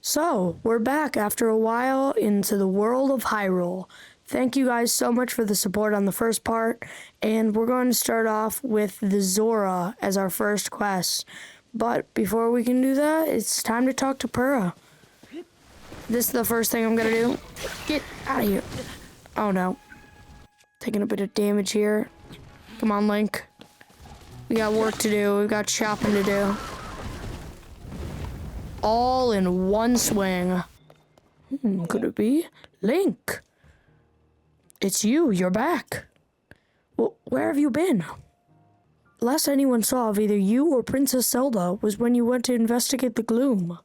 So, we're back after a while into the world of Hyrule. Thank you guys so much for the support on the first part, and we're going to start off with the Zora as our first quest. But before we can do that, it's time to talk to Purah. This is the first thing I'm gonna do. Get out of here. Oh no. Taking a bit of damage here. Come on, Link. We got work to do. We've got shopping to do. All in one swing. Could it be? Link! It's you. You're back. Well, where have you been? Last anyone saw of either you or Princess Zelda was when you went to investigate the gloom.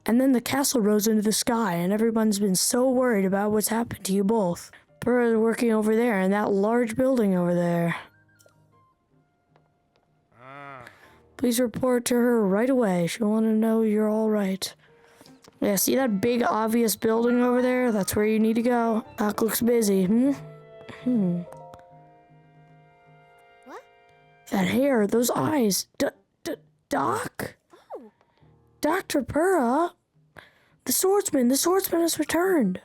And then the castle rose into the sky, and everyone's been so worried about what's happened to you both. Purah's working over there in that large building over there. Please report to her right away. She'll want to know you're all right. Yeah, see that big obvious building over there? That's where you need to go. Doc looks busy. What? That hair, those eyes. Doc? Oh. Dr. Purah? The swordsman has returned.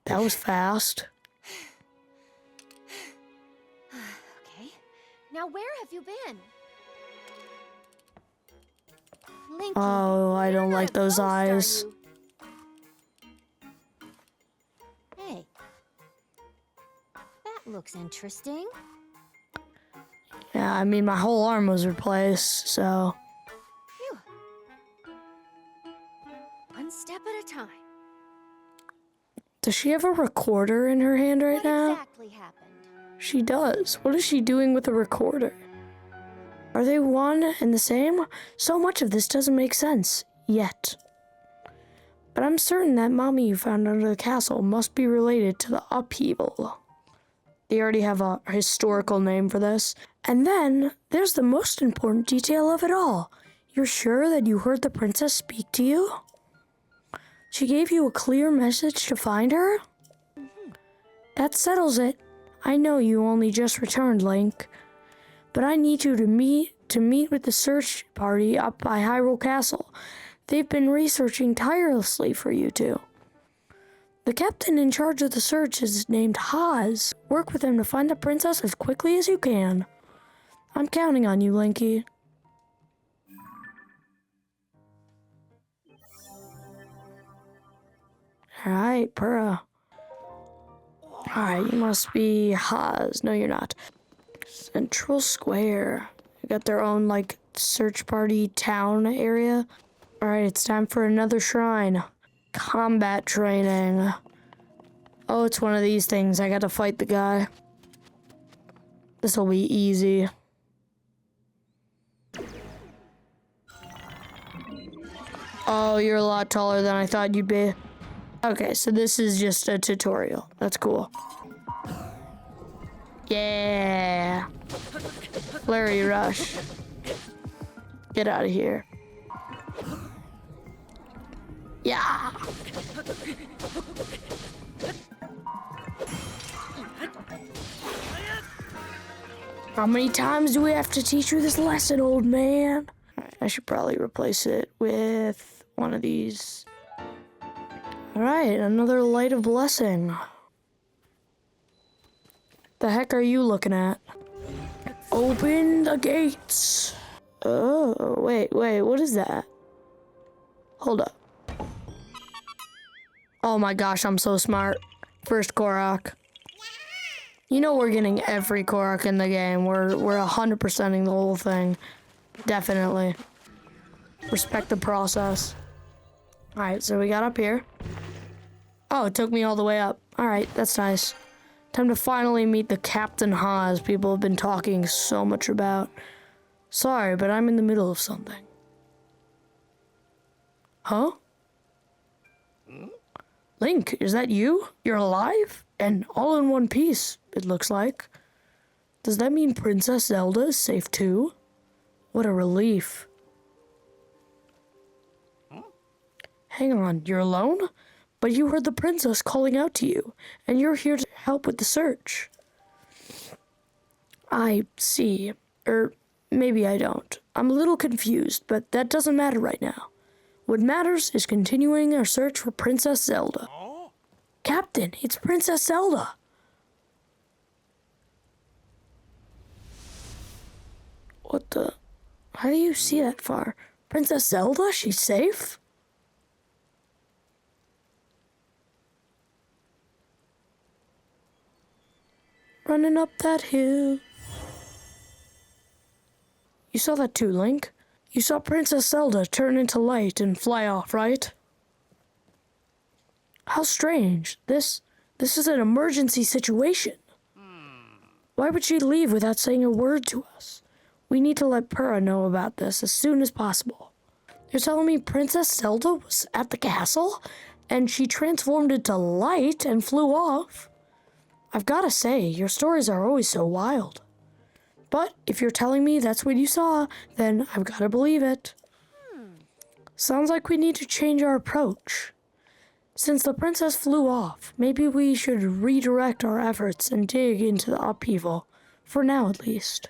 That was fast. Okay. Now where have you been? Linky, Oh, I don't like those ghost, are eyes. you? Hey. That looks interesting. Yeah, I mean, my whole arm was replaced, so... Phew. One step at a time. Does she have a recorder in her hand right What now? exactly happened? She does. What is she doing with a recorder? Are they one and the same? So much of this doesn't make sense. Yet. But I'm certain that mommy you found under the castle must be related to the upheaval. They already have a historical name for this. And then, there's the most important detail of it all. You're sure that you heard the princess speak to you? She gave you a clear message to find her? That settles it. I know you only just returned, Link. But I need you to meet with the search party up by Hyrule Castle. They've been researching tirelessly for you two. The captain in charge of the search is named Haas. Work with him to find the princess as quickly as you can. I'm counting on you, Linky. Alright, Purah. Alright, you must be Haas. No, you're not. Central Square. They got their own, like, search party town area. Alright, it's time for another shrine. Combat training. Oh, it's one of these things. I gotta fight the guy. This'll be easy. Oh, you're a lot taller than I thought you'd be. Okay, so this is just a tutorial. That's cool. Yeah. Flurry rush. Get out of here. Yeah. How many times do we have to teach you this lesson, old man? I should probably replace it with one of these. Alright, another light of blessing. The heck are you looking at? Open the gates. Oh, wait, what is that? Hold up. Oh my gosh, I'm so smart. First Korok. You know we're getting every Korok in the game. We're 100%ing the whole thing. Definitely. Respect the process. Alright, so we got up here. Oh, it took me all the way up. Alright, that's nice. Time to finally meet the Captain Haas people have been talking so much about. Sorry, but I'm in the middle of something. Huh? Link, is that you? You're alive? And all in one piece, it looks like. Does that mean Princess Zelda is safe too? What a relief. Hang on, you're alone? But you heard the princess calling out to you, and you're here to help with the search. I see. Or maybe I don't. I'm a little confused, but that doesn't matter right now. What matters is continuing our search for Princess Zelda. Captain, it's Princess Zelda. What the? How do you see that far? Princess Zelda? She's safe? Running up that hill. You saw that too, Link? You saw Princess Zelda turn into light and fly off, right? How strange. This is an emergency situation. Why would she leave without saying a word to us? We need to let Purah know about this as soon as possible. You're telling me Princess Zelda was at the castle and she transformed into light and flew off? I've got to say, your stories are always so wild. But if you're telling me that's what you saw, then I've got to believe it. Sounds like we need to change our approach. Since the princess flew off, maybe we should redirect our efforts and dig into the upheaval, for now at least.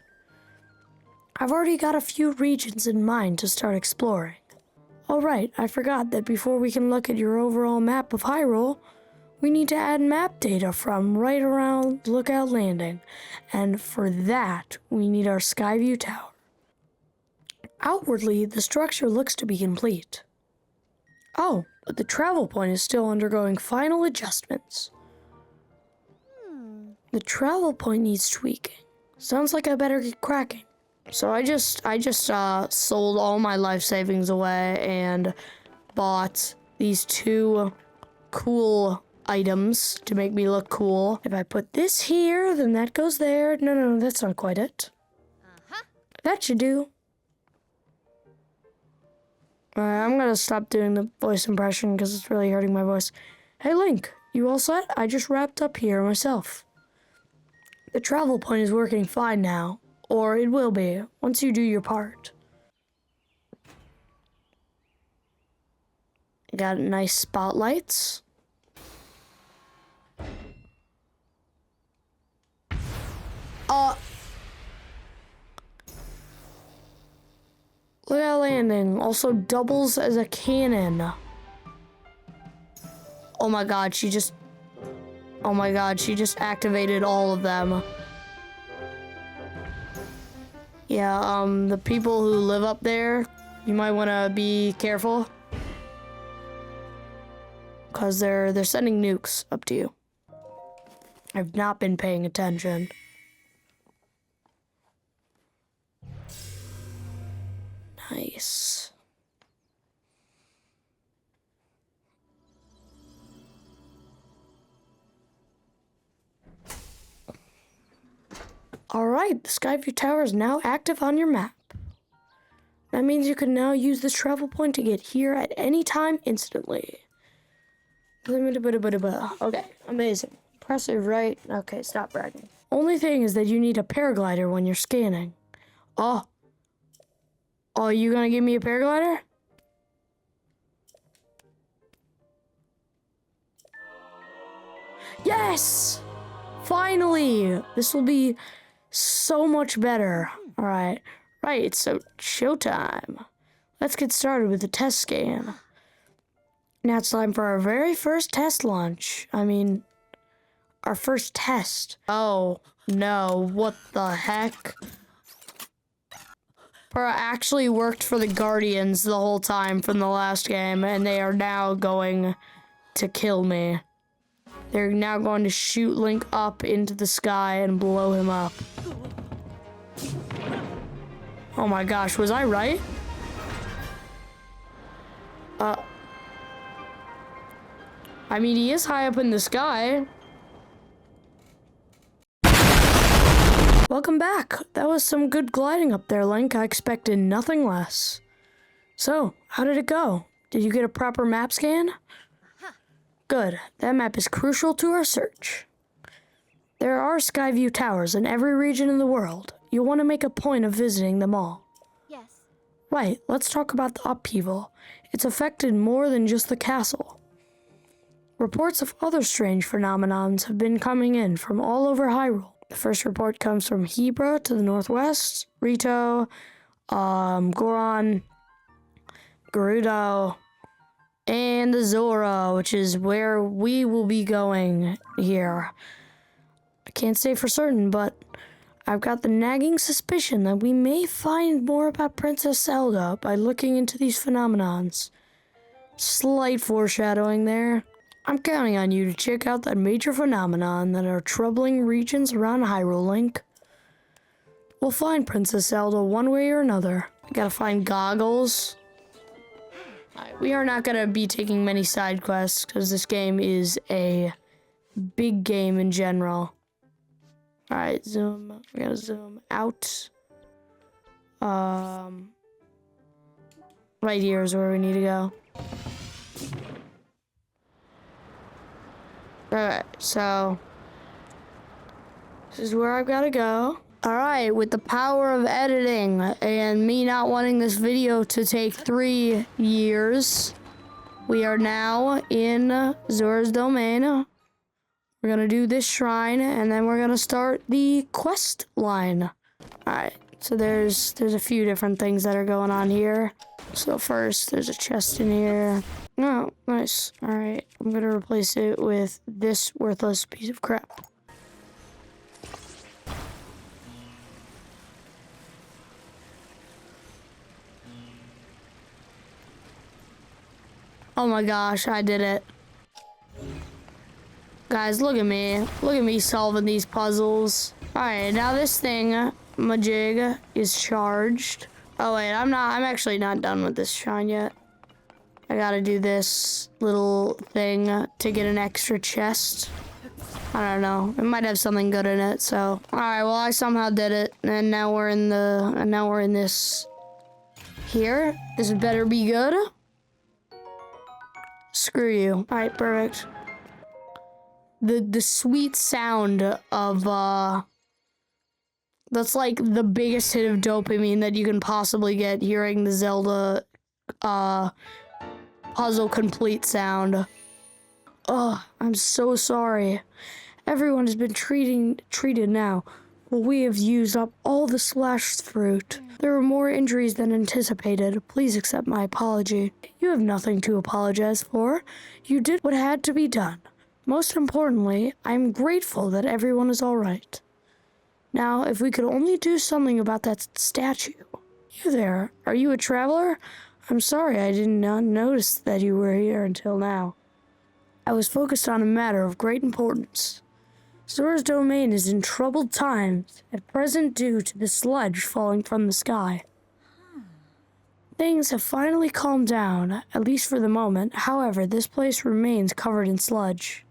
I've already got a few regions in mind to start exploring. Oh right, I forgot that before we can look at your overall map of Hyrule, we need to add map data from right around Lookout Landing, and for that, we need our Skyview Tower. Outwardly, the structure looks to be complete. Oh, but the travel point is still undergoing final adjustments. The travel point needs tweaking. Sounds like I better get cracking. So I just sold all my life savings away and bought these two cool items to make me look cool. If I put this here, then that goes there. No, that's not quite it. That should do. Alright, I'm gonna stop doing the voice impression because it's really hurting my voice. Hey Link, you all set? I just wrapped up here myself. The travel point is working fine now, or it will be once you do your part. Got nice spotlights. Lookout Landing also doubles as a cannon. Oh my god, she just activated all of them. Yeah, the people who live up there, you might want to be careful. Because they're sending nukes up to you. I've not been paying attention. Nice. Alright, the Skyview Tower is now active on your map. That means you can now use this travel point to get here at any time instantly. Okay, amazing. Impressive, right? Okay, stop bragging. Only thing is that you need a paraglider when you're scanning. Oh, you gonna give me a paraglider? Yes! Finally! This will be so much better. Alright. Right, so showtime. Let's get started with the test scan. Now it's time for our very first test launch. I mean, our first test. Oh, no. What the heck? Purah actually worked for the Guardians the whole time from the last game, and they are now going to kill me. They're now going to shoot Link up into the sky and blow him up. Oh my gosh, was I right? I mean, he is high up in the sky. Welcome back. That was some good gliding up there, Link. I expected nothing less. So, how did it go? Did you get a proper map scan? Good. That map is crucial to our search. There are Skyview Towers in every region in the world. You'll want to make a point of visiting them all. Yes. Right, let's talk about the upheaval. It's affected more than just the castle. Reports of other strange phenomenons have been coming in from all over Hyrule. The first report comes from Hebra to the northwest, Rito, Goron, Gerudo, and Zora, which is where we will be going here. I can't say for certain, but I've got the nagging suspicion that we may find more about Princess Zelda by looking into these phenomenons. Slight foreshadowing there. I'm counting on you to check out that major phenomenon that are troubling regions around Hyrule Link. We'll find Princess Zelda one way or another. We gotta find goggles. We are not gonna be taking many side quests because this game is a big game in general. Alright, zoom. We gotta zoom out. Right here is where we need to go. Alright, so this is where I've got to go. Alright, with the power of editing and me not wanting this video to take 3 years, we are now in Zora's Domain. We're gonna do this shrine and then we're gonna start the quest line. Alright, so there's a few different things that are going on here. So first, there's a chest in here. Oh, nice. Alright, I'm gonna replace it with this worthless piece of crap. Oh my gosh, I did it. Guys, look at me. Look at me solving these puzzles. Alright, now this thing, Majig, is charged. Oh wait, I'm actually not done with this shrine yet. I gotta do this little thing to get an extra chest. I don't know. It might have something good in it, so. Alright, well I somehow did it. And now we're in this here. This better be good. Screw you. Alright, perfect. The sweet sound of that's like the biggest hit of dopamine that you can possibly get hearing the Zelda puzzle complete sound. Ugh, I'm so sorry. Everyone has been treated now. Well, we have used up all the splash fruit. There were more injuries than anticipated. Please accept my apology. You have nothing to apologize for. You did what had to be done. Most importantly, I'm grateful that everyone is all right. Now, if we could only do something about that statue. You there, are you a traveler? I'm sorry I did not notice that you were here until now. I was focused on a matter of great importance. Zora's Domain is in troubled times, at present due to the sludge falling from the sky. Things have finally calmed down, at least for the moment. However, this place remains covered in sludge.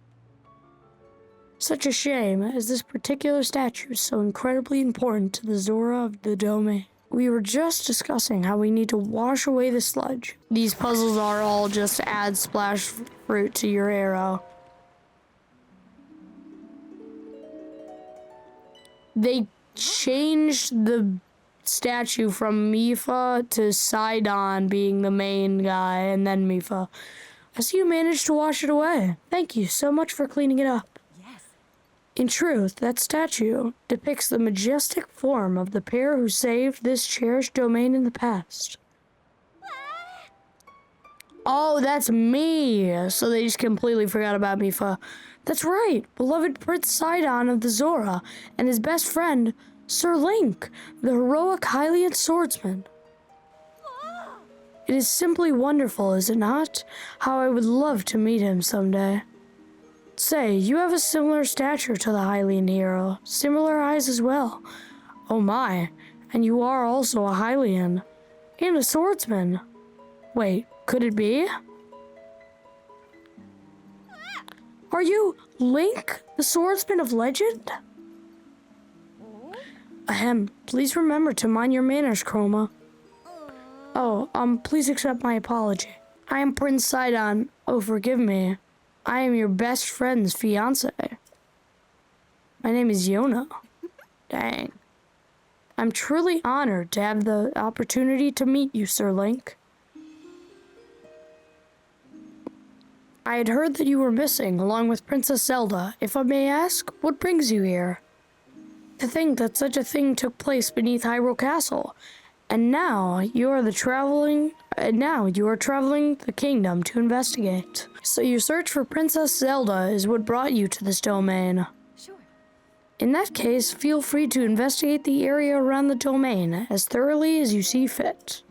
Such a shame, as this particular statue is so incredibly important to the Zora of the Domain. We were just discussing how we need to wash away the sludge. These puzzles are all just add splash fruit to your arrow. They changed the statue from Mipha to Sidon being the main guy, and then Mipha. I see you managed to wash it away. Thank you so much for cleaning it up. Yes. In truth, that statue depicts the majestic form of the pair who saved this cherished domain in the past. Oh, that's me. So they just completely forgot about Mipha. That's right, beloved Prince Sidon of the Zora, and his best friend, Sir Link, the heroic Hylian swordsman. It is simply wonderful, is it not? How I would love to meet him someday. Say, you have a similar stature to the Hylian hero, similar eyes as well. Oh my, and you are also a Hylian, and a swordsman. Wait, could it be? Are you Link, the swordsman of legend? Ahem, please remember to mind your manners, Chroma. Oh, please accept my apology. I am Prince Sidon. Oh, forgive me. I am your best friend's fiance. My name is Yona. Dang. I'm truly honored to have the opportunity to meet you, Sir Link. I had heard that you were missing, along with Princess Zelda. If I may ask, what brings you here? To think that such a thing took place beneath Hyrule Castle. And now you are traveling the kingdom to investigate. So your search for Princess Zelda is what brought you to this domain. Sure. In that case, feel free to investigate the area around the domain as thoroughly as you see fit.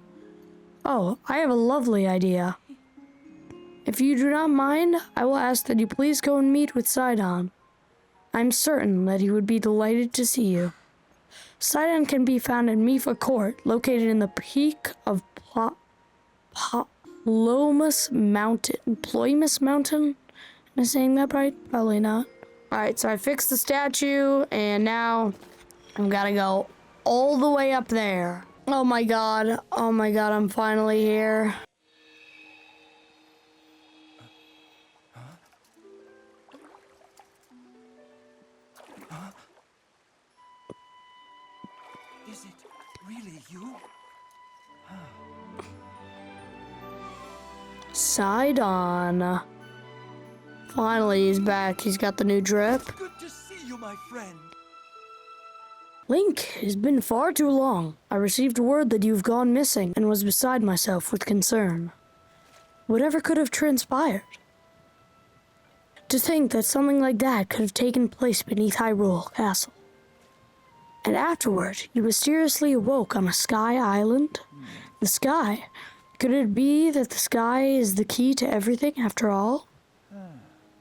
Oh, I have a lovely idea. If you do not mind, I will ask that you please go and meet with Sidon. I'm certain that he would be delighted to see you. Sidon can be found in Mifa Court, located in the peak of Ploymus Mountain. Ploymus Mountain? Am I saying that right? Probably not. Alright, so I fixed the statue, and now I've got to go all the way up there. Oh my god, I'm finally here. Is it really you? Sidon. Finally, he's back. He's got the new drip. Good to see you, my friend. Link, it's been far too long. I received word that you've gone missing and was beside myself with concern. Whatever could have transpired? To think that something like that could have taken place beneath Hyrule Castle. And afterward, you mysteriously awoke on a sky island? The sky? Could it be that the sky is the key to everything after all?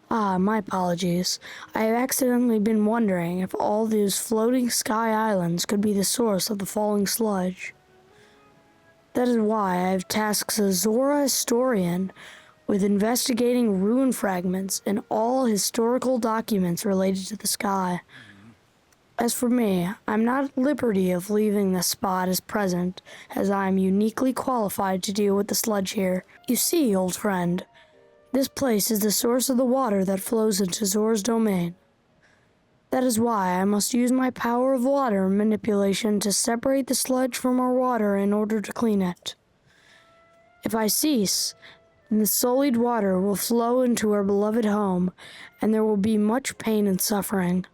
Ah, my apologies. I have accidentally been wondering if all those floating sky islands could be the source of the falling sludge. That is why I have tasked a Zora historian with investigating rune fragments and all historical documents related to the sky. As for me, I'm not at liberty of leaving the spot as present, as I am uniquely qualified to deal with the sludge here. You see, old friend, this place is the source of the water that flows into Zora's domain. That is why I must use my power of water manipulation to separate the sludge from our water in order to clean it. If I cease, then the sullied water will flow into our beloved home, and there will be much pain and suffering.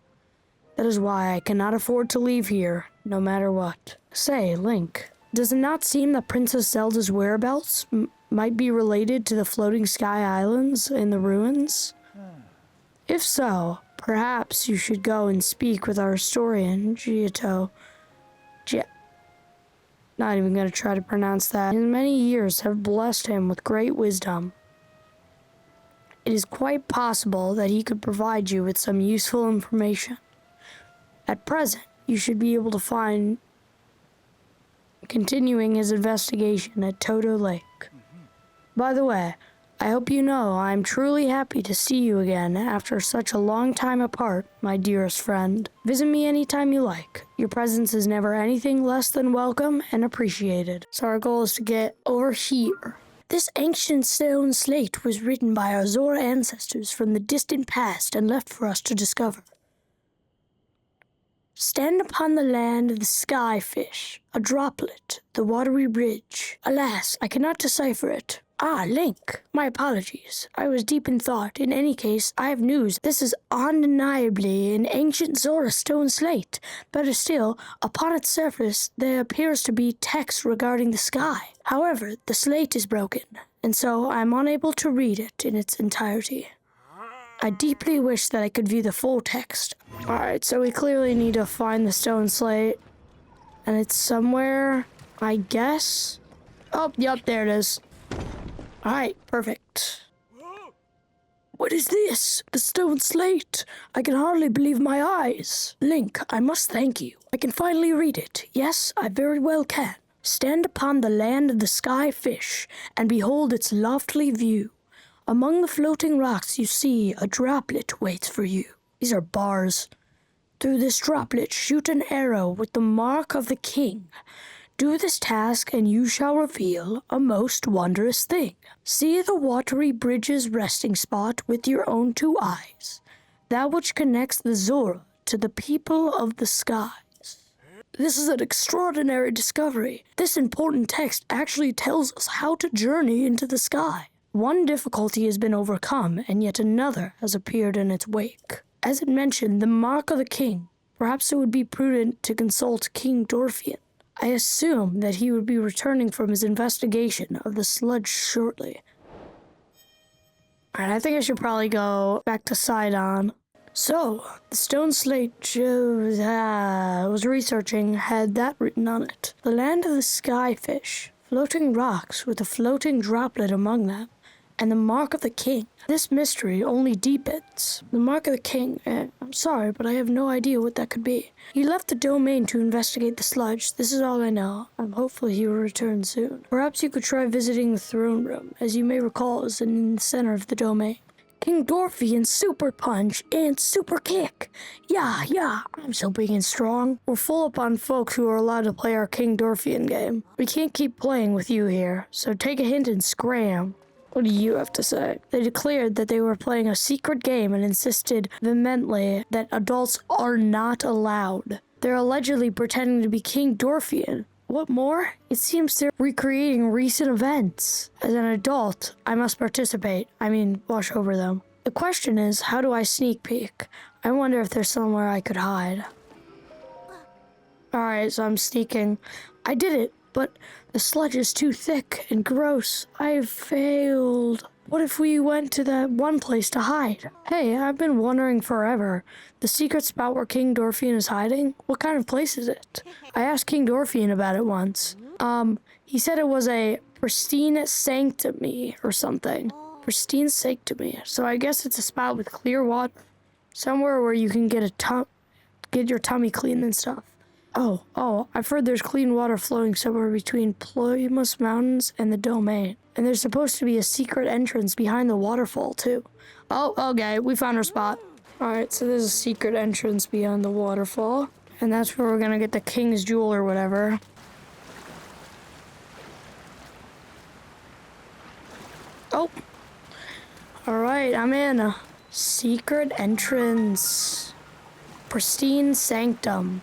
That is why I cannot afford to leave here, no matter what. Say, Link, does it not seem that Princess Zelda's whereabouts might be related to the floating sky islands in the ruins? If so, perhaps you should go and speak with our historian, Giotto. Not even going to try to pronounce that. His many years have blessed him with great wisdom. It is quite possible that he could provide you with some useful information. At present, you should be able to find continuing his investigation at Toto Lake. By the way, I hope you know I am truly happy to see you again after such a long time apart, my dearest friend. Visit me anytime you like. Your presence is never anything less than welcome and appreciated. So our goal is to get over here. This ancient stone slate was written by our Zora ancestors from the distant past and left for us to discover. Stand upon the land of the sky fish, a droplet, the watery bridge. Alas, I cannot decipher it. Ah, Link, my apologies. I was deep in thought. In any case, I have news. This is undeniably an ancient Zora stone slate. Better still, upon its surface, there appears to be text regarding the sky. However, the slate is broken, and so I am unable to read it in its entirety. I deeply wish that I could view the full text. Alright, so we clearly need to find the stone slate. And it's somewhere, I guess? Oh, yep, there it is. Alright, perfect. What is this? The stone slate? I can hardly believe my eyes. Link, I must thank you. I can finally read it. Yes, I very well can. Stand upon the land of the sky fish, and behold its lofty view. Among the floating rocks you see a droplet waits for you. These are bars. Through this droplet shoot an arrow with the mark of the king. Do this task and you shall reveal a most wondrous thing. See the watery bridge's resting spot with your own two eyes, that which connects the Zora to the people of the skies. This is an extraordinary discovery. This important text actually tells us how to journey into the sky. One difficulty has been overcome, and yet another has appeared in its wake. As it mentioned, the mark of the king, Perhaps it would be prudent to consult King Dorfian. I assume that he would be returning from his investigation of the sludge shortly. Alright, I think I should probably go back to Sidon. So, the stone slate Joe was researching had that written on it. The land of the skyfish, floating rocks with a floating droplet among them, and the mark of the king. This mystery only deepens. The mark of the king, I'm sorry, but I have no idea what that could be. He left the domain to investigate the sludge. This is all I know. I'm hopeful he will return soon. Perhaps you could try visiting the throne room, as you may recall is in the center of the domain. King Dorfian Super Punch and Super Kick. Yeah, I'm so big and strong. We're full up on folks who are allowed to play our King Dorfian game. We can't keep playing with you here, so take a hint and scram. What do you have to say? They declared that they were playing a secret game and insisted vehemently that adults are not allowed. They're allegedly pretending to be King Dorfian. What more? It seems they're recreating recent events. As an adult, I must participate. Watch over them. The question is, how do I sneak peek? I wonder if there's somewhere I could hide. Alright, so I'm sneaking. I did it, but the sludge is too thick and gross. I've failed. What if we went to that one place to hide? Hey, I've been wondering forever. The secret spot where King Dorfian is hiding? What kind of place is it? I asked King Dorfian about it once. He said it was a pristine sanctuary or something. Pristine sanctuary. So I guess it's a spot with clear water. Somewhere where you can get your tummy clean and stuff. Oh, I've heard there's clean water flowing somewhere between Ploymus Mountains and the domain. And there's supposed to be a secret entrance behind the waterfall, too. Oh, okay, we found our spot. Alright, so there's a secret entrance beyond the waterfall. And that's where we're gonna get the King's Jewel or whatever. Oh. Alright, I'm in a secret entrance. Pristine Sanctum.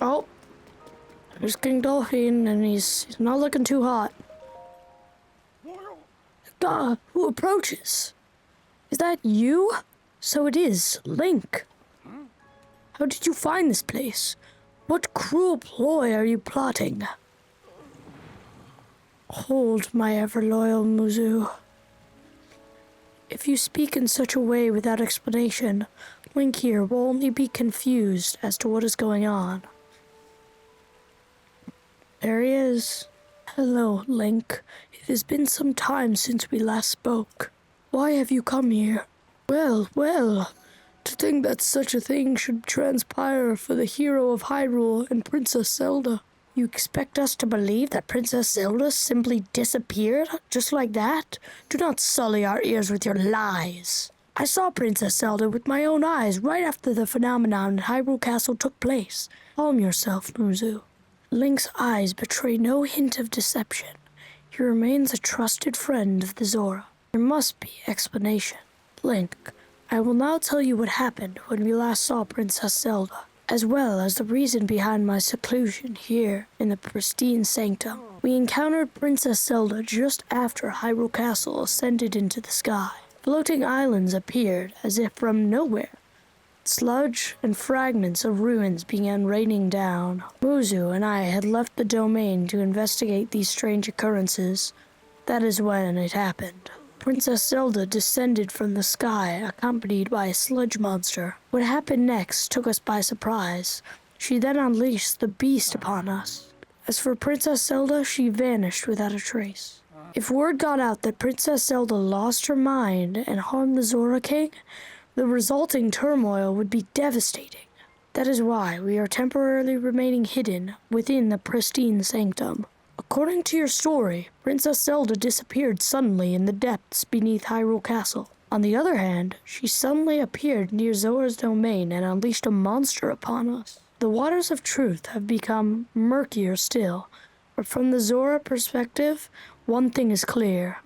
Oh, there's King Dorfian, and he's not looking too hot. Who approaches? Is that you? So it is, Link. How did you find this place? What cruel ploy are you plotting? Hold, my ever-loyal Muzu. If you speak in such a way without explanation, Link here will only be confused as to what is going on. There he is. Hello, Link. It has been some time since we last spoke. Why have you come here? Well, to think that such a thing should transpire for the hero of Hyrule and Princess Zelda. You expect us to believe that Princess Zelda simply disappeared just like that? Do not sully our ears with your lies. I saw Princess Zelda with my own eyes right after the phenomenon at Hyrule Castle took place. Calm yourself, Muzu. Link's eyes betray no hint of deception. He remains a trusted friend of the Zora. There must be explanation. Link, I will now tell you what happened when we last saw Princess Zelda, as well as the reason behind my seclusion here in the pristine sanctum. We encountered Princess Zelda just after Hyrule Castle ascended into the sky. Floating islands appeared as if from nowhere. Sludge and fragments of ruins began raining down. Muzu and I had left the domain to investigate these strange occurrences. That is when it happened. Princess Zelda descended from the sky, accompanied by a sludge monster. What happened next took us by surprise. She then unleashed the beast upon us. As for Princess Zelda, she vanished without a trace. If word got out that Princess Zelda lost her mind and harmed the Zora King, the resulting turmoil would be devastating. That is why we are temporarily remaining hidden within the pristine sanctum. According to your story, Princess Zelda disappeared suddenly in the depths beneath Hyrule Castle. On the other hand, she suddenly appeared near Zora's domain and unleashed a monster upon us. The waters of truth have become murkier still, but from the Zora perspective, one thing is clear.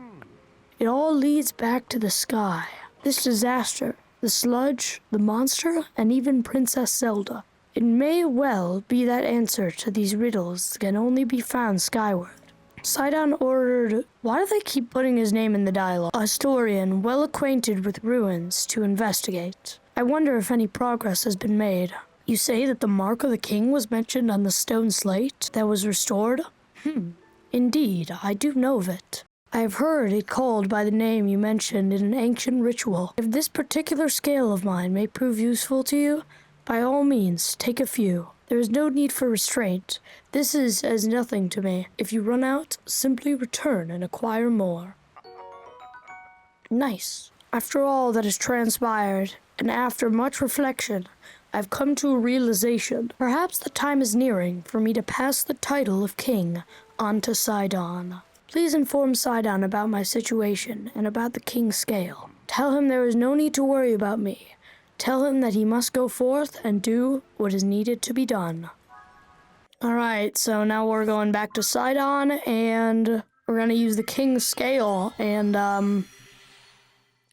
It all leads back to the sky. This disaster, the sludge, the monster, and even Princess Zelda. It may well be that answer to these riddles can only be found skyward. Sidon ordered... Why do they keep putting his name in the dialogue? A historian well acquainted with ruins to investigate. I wonder if any progress has been made. You say that the mark of the king was mentioned on the stone slate that was restored? Indeed, I do know of it. I have heard it called by the name you mentioned in an ancient ritual. If this particular scale of mine may prove useful to you, by all means, take a few. There is no need for restraint. This is as nothing to me. If you run out, simply return and acquire more. Nice. After all that has transpired, and after much reflection, I've come to a realization. Perhaps the time is nearing for me to pass the title of king on to Sidon. Please inform Sidon about my situation and about the king's scale. Tell him there is no need to worry about me. Tell him that he must go forth and do what is needed to be done. Alright, so now we're going back to Sidon, and we're gonna use the king's scale and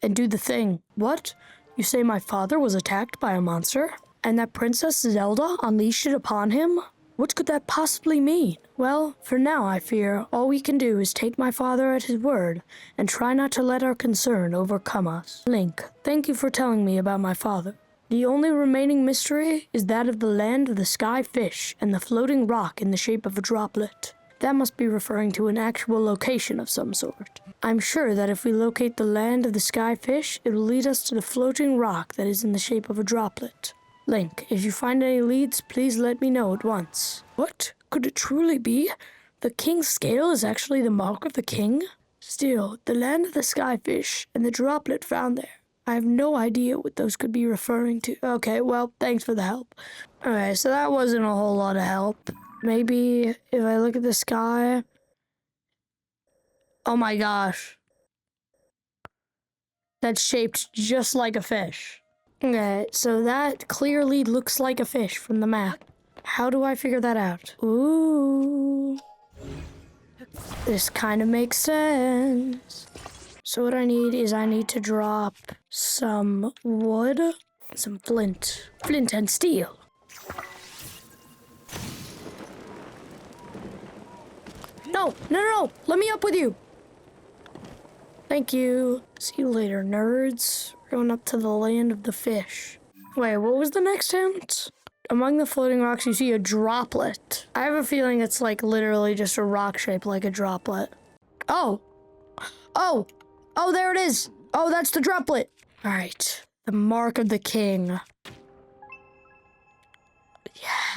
do the thing. What? You say my father was attacked by a monster? And that Princess Zelda unleashed it upon him? What could that possibly mean? Well, for now, I fear, all we can do is take my father at his word and try not to let our concern overcome us. Link, thank you for telling me about my father. The only remaining mystery is that of the land of the sky fish and the floating rock in the shape of a droplet. That must be referring to an actual location of some sort. I'm sure that if we locate the land of the sky fish, it will lead us to the floating rock that is in the shape of a droplet. Link, if you find any leads, please let me know at once. What? Could it truly be? The king's scale is actually the mark of the king? Still, the land of the skyfish and the droplet found there. I have no idea what those could be referring to. Okay, well, thanks for the help. Alright, so that wasn't a whole lot of help. Maybe if I look at the sky... Oh my gosh. That's shaped just like a fish. Okay, so that clearly looks like a fish from the map. How do I figure that out? Ooh. This kind of makes sense. So what I need is I need to drop some wood, some flint. Flint and steel. No, no, no, let me up with you. Thank you. See you later, nerds. We're going up to the land of the fish. Wait, what was the next hint? Among the floating rocks, you see a droplet. I have a feeling it's like literally just a rock shaped like a droplet. Oh. Oh. Oh, there it is. Oh, that's the droplet. All right. The mark of the king.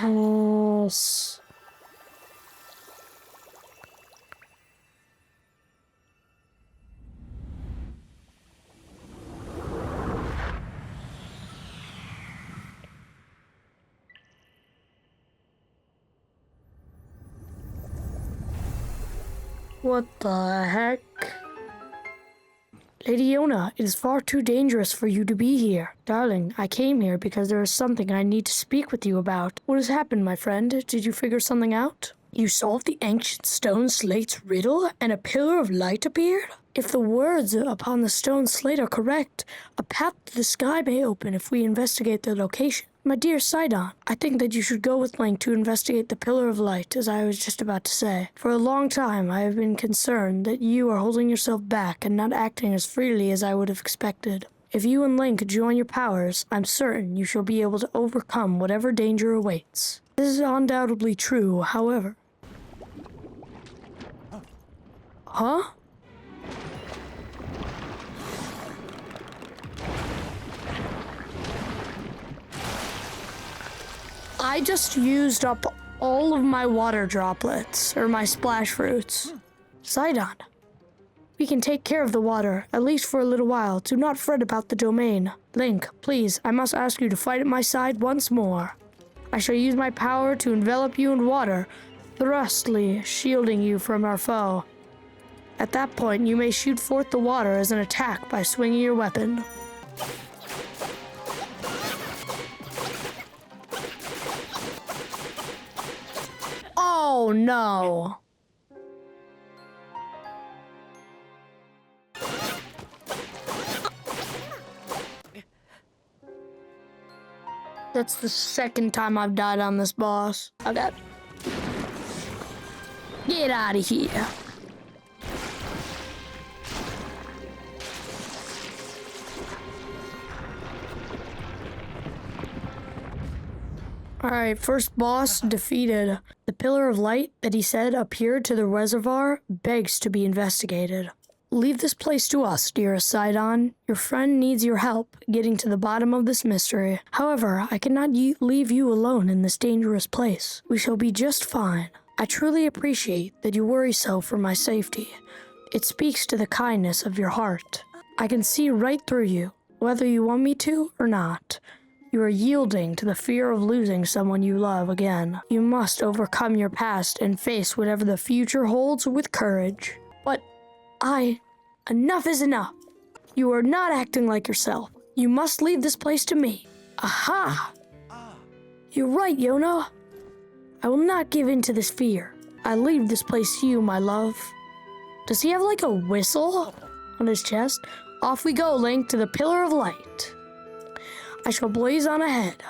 Yes. What the heck? Lady Yona, it is far too dangerous for you to be here. Darling, I came here because there is something I need to speak with you about. What has happened, my friend? Did you figure something out? You solved the ancient stone slate's riddle and a pillar of light appeared? If the words upon the stone slate are correct, a path to the sky may open if we investigate the location. My dear Sidon, I think that you should go with Link to investigate the Pillar of Light, as I was just about to say. For a long time, I have been concerned that you are holding yourself back and not acting as freely as I would have expected. If you and Link join your powers, I'm certain you shall be able to overcome whatever danger awaits. This is undoubtedly true, however. Huh? I just used up all of my water droplets, or my splash fruits. Sidon, we can take care of the water, at least for a little while. Do not fret about the domain. Link, please, I must ask you to fight at my side once more. I shall use my power to envelop you in water, thrustly shielding you from our foe. At that point, you may shoot forth the water as an attack by swinging your weapon. Oh no! That's the second time I've died on this boss. Okay. Get out of here. Alright, first boss defeated. The pillar of light that he said appeared to the reservoir begs to be investigated. Leave this place to us, dearest Sidon. Your friend needs your help getting to the bottom of this mystery. However, I cannot leave you alone in this dangerous place. We shall be just fine. I truly appreciate that you worry so for my safety. It speaks to the kindness of your heart. I can see right through you, whether you want me to or not. You are yielding to the fear of losing someone you love again. You must overcome your past and face whatever the future holds with courage. But enough is enough. You are not acting like yourself. You must leave this place to me. Aha! You're right, Yona. I will not give in to this fear. I leave this place to you, my love. Does he have like a whistle on his chest? Off we go, Link, to the Pillar of Light. I shall blaze on ahead.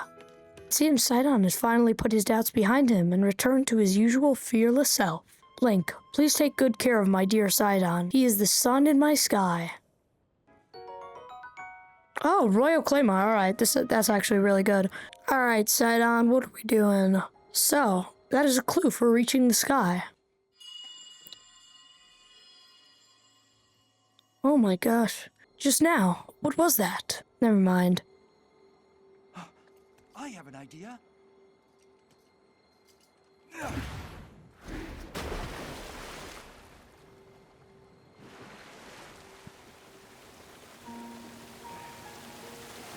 It seems Sidon has finally put his doubts behind him and returned to his usual fearless self. Link, please take good care of my dear Sidon. He is the sun in my sky. Oh, Royal Claymore. All right, that's actually really good. All right, Sidon, what are we doing? So, that is a clue for reaching the sky. Oh my gosh. Just now. What was that? Never mind. I have an idea.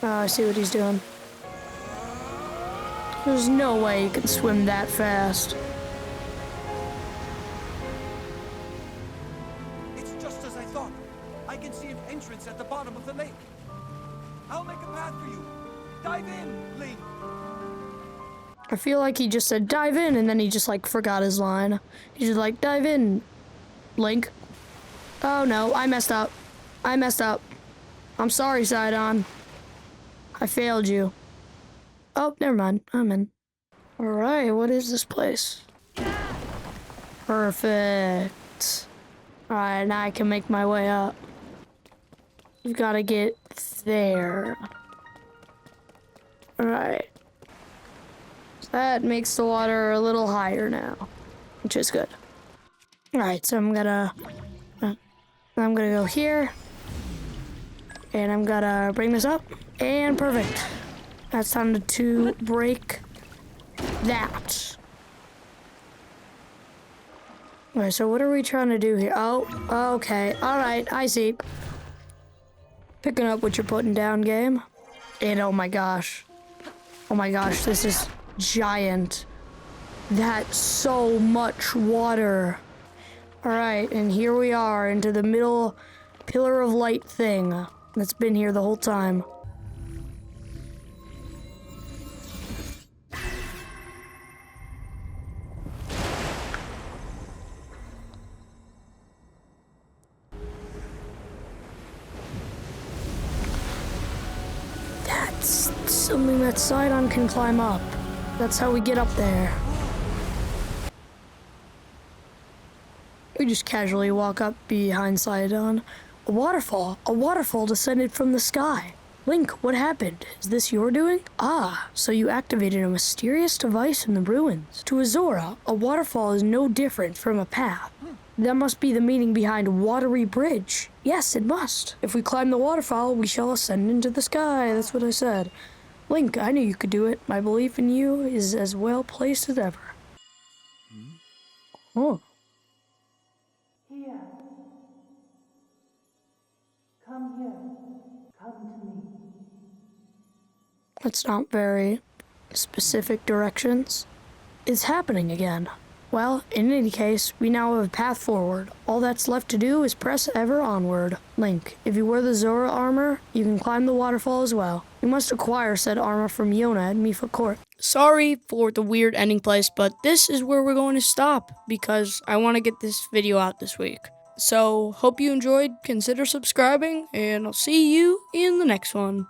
Oh, I see what he's doing. There's no way he can swim that fast. It's just as I thought. I can see an entrance at the bottom of the lake. I'll make a path for you. Dive in, Link. I feel like he just said dive in and then he just like forgot his line. He's just like dive in, Link. Oh no, I messed up. I'm sorry, Sidon. I failed you. Oh, never mind. I'm in. Alright, what is this place? Perfect. Alright, now I can make my way up. You've got to get there. Alright. So that makes the water a little higher now, which is good. Alright, so I'm gonna go here. And I'm gonna bring this up. And perfect. That's time to break that. Okay, so what are we trying to do here? Oh, okay. Alright, I see. Picking up what you're putting down, game. And oh my gosh. Oh my gosh, this is giant. That's so much water. Alright, and here we are into the middle pillar of light thing that's been here the whole time. That's something that Sidon can climb up. That's how we get up there. We just casually walk up behind Sidon. A waterfall descended from the sky. Link, what happened? Is this your doing? Ah, so you activated a mysterious device in the ruins. To Azora, a waterfall is no different from a path. That must be the meaning behind Watery Bridge. Yes, it must. If we climb the waterfall, we shall ascend into the sky. That's what I said. Link, I knew you could do it. My belief in you is as well placed as ever. Oh. Here. Come here. Come to me. That's not very specific directions. It's happening again. Well, in any case, we now have a path forward. All that's left to do is press ever onward. Link, if you wear the Zora armor, you can climb the waterfall as well. You must acquire said armor from Yona at Mipha Court. Sorry for the weird ending place, but this is where we're going to stop because I want to get this video out this week. So, hope you enjoyed, consider subscribing, and I'll see you in the next one.